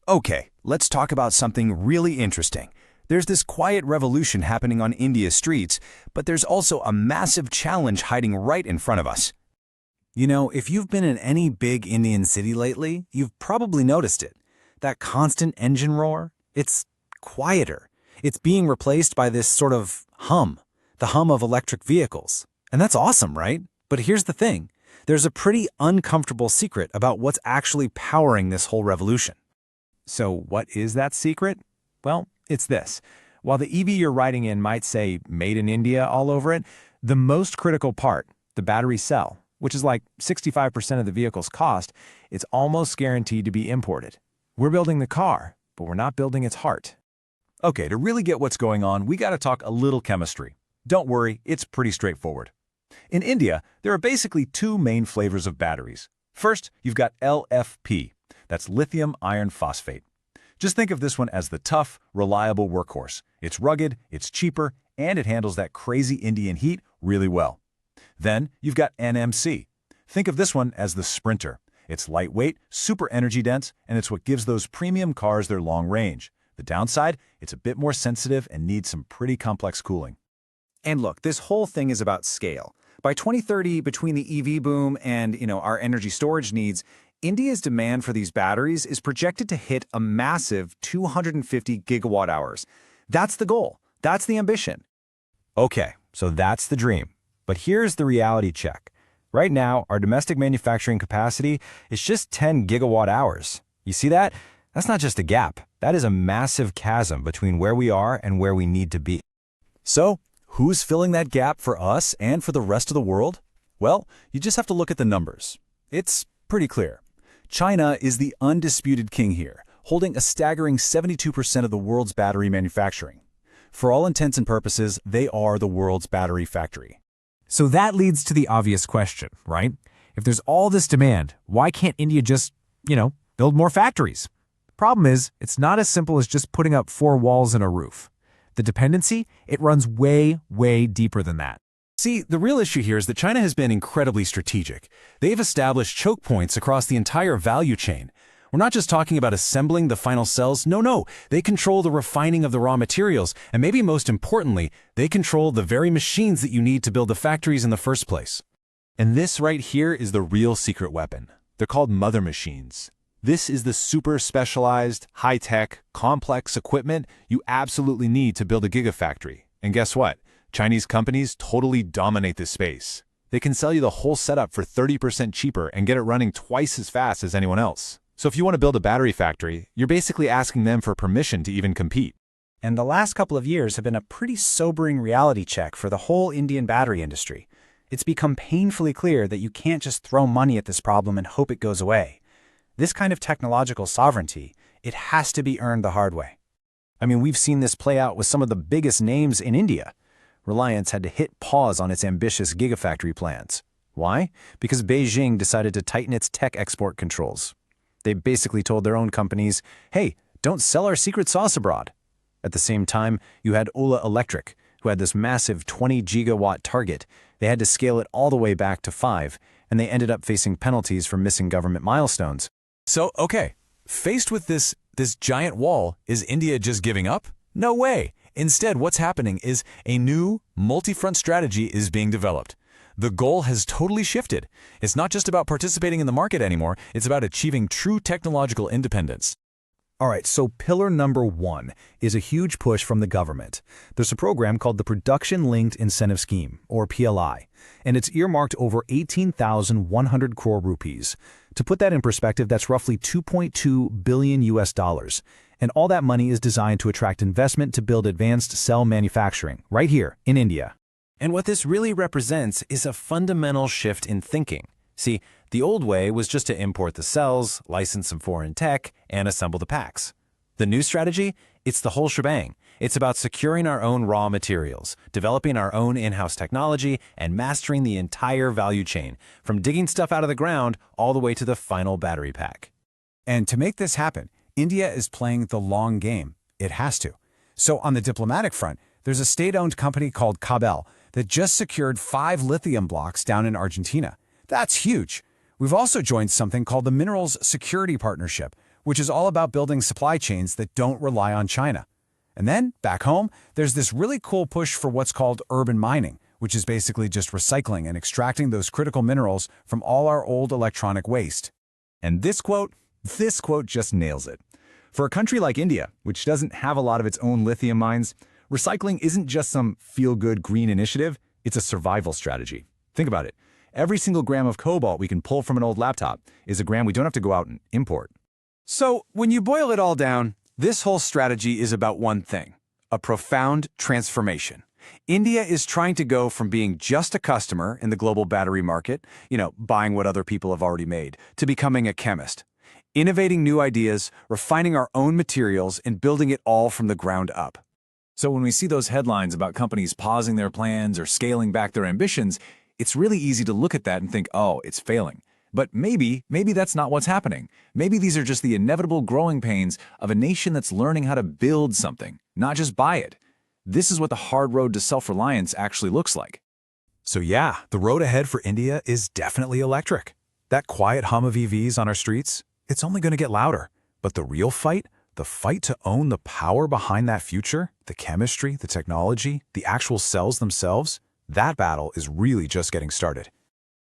Okay, let's talk about something really interesting. There's this quiet revolution happening on India's streets, but there's also a massive challenge hiding right in front of us. You know, if you've been in any big Indian city lately, you've probably noticed it. That constant engine roar, it's quieter. It's being replaced by this sort of hum, the hum of electric vehicles. And that's awesome, right? But here's the thing. There's a pretty uncomfortable secret about what's actually powering this whole revolution. So what is that secret? Well, it's this. While the EV you're riding in might say made in India all over it, the most critical part, the battery cell, which is like 65% of the vehicle's cost, it's almost guaranteed to be imported. We're building the car, but we're not building its heart. Okay, to really get what's going on, we gotta talk a little chemistry. Don't worry, it's pretty straightforward. In India, there are basically two main flavors of batteries. First, you've got LFP. That's lithium iron phosphate. Just think of this one as the tough, reliable workhorse. It's rugged, it's cheaper, and it handles that crazy Indian heat really well. Then you've got NMC. Think of this one as the sprinter. It's lightweight, super energy dense, and it's what gives those premium cars their long range. The downside, it's a bit more sensitive and needs some pretty complex cooling. And look, this whole thing is about scale. By 2030, between the EV boom and, our energy storage needs, India's demand for these batteries is projected to hit a massive 250 gigawatt hours. That's the goal. That's the ambition. Okay, so that's the dream. But here's the reality check. Right now, our domestic manufacturing capacity is just 10 gigawatt hours. You see that? That's not just a gap. That is a massive chasm between where we are and where we need to be. So, who's filling that gap for us and for the rest of the world? Well, you just have to look at the numbers. It's pretty clear. China is the undisputed king here, holding a staggering 72% of the world's battery manufacturing. For all intents and purposes, they are the world's battery factory. So that leads to the obvious question, right? If there's all this demand, why can't India just, build more factories? Problem is, it's not as simple as just putting up 4 walls and a roof. The dependency, it runs way, way deeper than that. See, the real issue here is that China has been incredibly strategic. They've established choke points across the entire value chain. We're not just talking about assembling the final cells. No. They control the refining of the raw materials, and maybe most importantly, they control the very machines that you need to build the factories in the first place. And this right here is the real secret weapon. They're called mother machines. This is the super specialized, high-tech, complex equipment you absolutely need to build a gigafactory. And guess what? Chinese companies totally dominate this space. They can sell you the whole setup for 30% cheaper and get it running twice as fast as anyone else. So if you want to build a battery factory, you're basically asking them for permission to even compete. And the last couple of years have been a pretty sobering reality check for the whole Indian battery industry. It's become painfully clear that you can't just throw money at this problem and hope it goes away. This kind of technological sovereignty, it has to be earned the hard way. I mean, we've seen this play out with some of the biggest names in India. Reliance had to hit pause on its ambitious gigafactory plans. Why? Because Beijing decided to tighten its tech export controls. They basically told their own companies, hey, don't sell our secret sauce abroad. At the same time, you had Ola Electric, who had this massive 20 gigawatt target. They had to scale it all the way back to 5, and they ended up facing penalties for missing government milestones. So, okay, faced with this giant wall, is India just giving up? No way. Instead, what's happening is a new, multi-front strategy is being developed. The goal has totally shifted. It's not just about participating in the market anymore, it's about achieving true technological independence. All right, so pillar number 1 is a huge push from the government. There's a program called the Production Linked Incentive Scheme, or PLI, and it's earmarked over 18,100 crore rupees. To put that in perspective, that's roughly 2.2 billion US dollars. And all that money is designed to attract investment to build advanced cell manufacturing, right here in India. And what this really represents is a fundamental shift in thinking. See, the old way was just to import the cells, license some foreign tech, and assemble the packs. The new strategy? It's the whole shebang. It's about securing our own raw materials, developing our own in-house technology, and mastering the entire value chain, from digging stuff out of the ground all the way to the final battery pack. And to make this happen, India is playing the long game. It has to. So on the diplomatic front, there's a state-owned company called Kabel that just secured 5 lithium blocks down in Argentina. That's huge. We've also joined something called the Minerals Security Partnership, which is all about building supply chains that don't rely on China. And then, back home, there's this really cool push for what's called urban mining, which is basically just recycling and extracting those critical minerals from all our old electronic waste. And this quote just nails it. For a country like India, which doesn't have a lot of its own lithium mines, recycling isn't just some feel-good green initiative, it's a survival strategy. Think about it. Every single gram of cobalt we can pull from an old laptop is a gram we don't have to go out and import. So, when you boil it all down, this whole strategy is about one thing: a profound transformation. India is trying to go from being just a customer in the global battery market, buying what other people have already made, to becoming a chemist. Innovating new ideas, refining our own materials, and building it all from the ground up. So when we see those headlines about companies pausing their plans or scaling back their ambitions, it's really easy to look at that and think, oh, it's failing. But maybe that's not what's happening. Maybe these are just the inevitable growing pains of a nation that's learning how to build something, not just buy it. This is what the hard road to self-reliance actually looks like. So yeah, the road ahead for India is definitely electric. That quiet hum of EVs on our streets, it's only going to get louder. But the real fight, the fight to own the power behind that future, the chemistry, the technology, the actual cells themselves, that battle is really just getting started.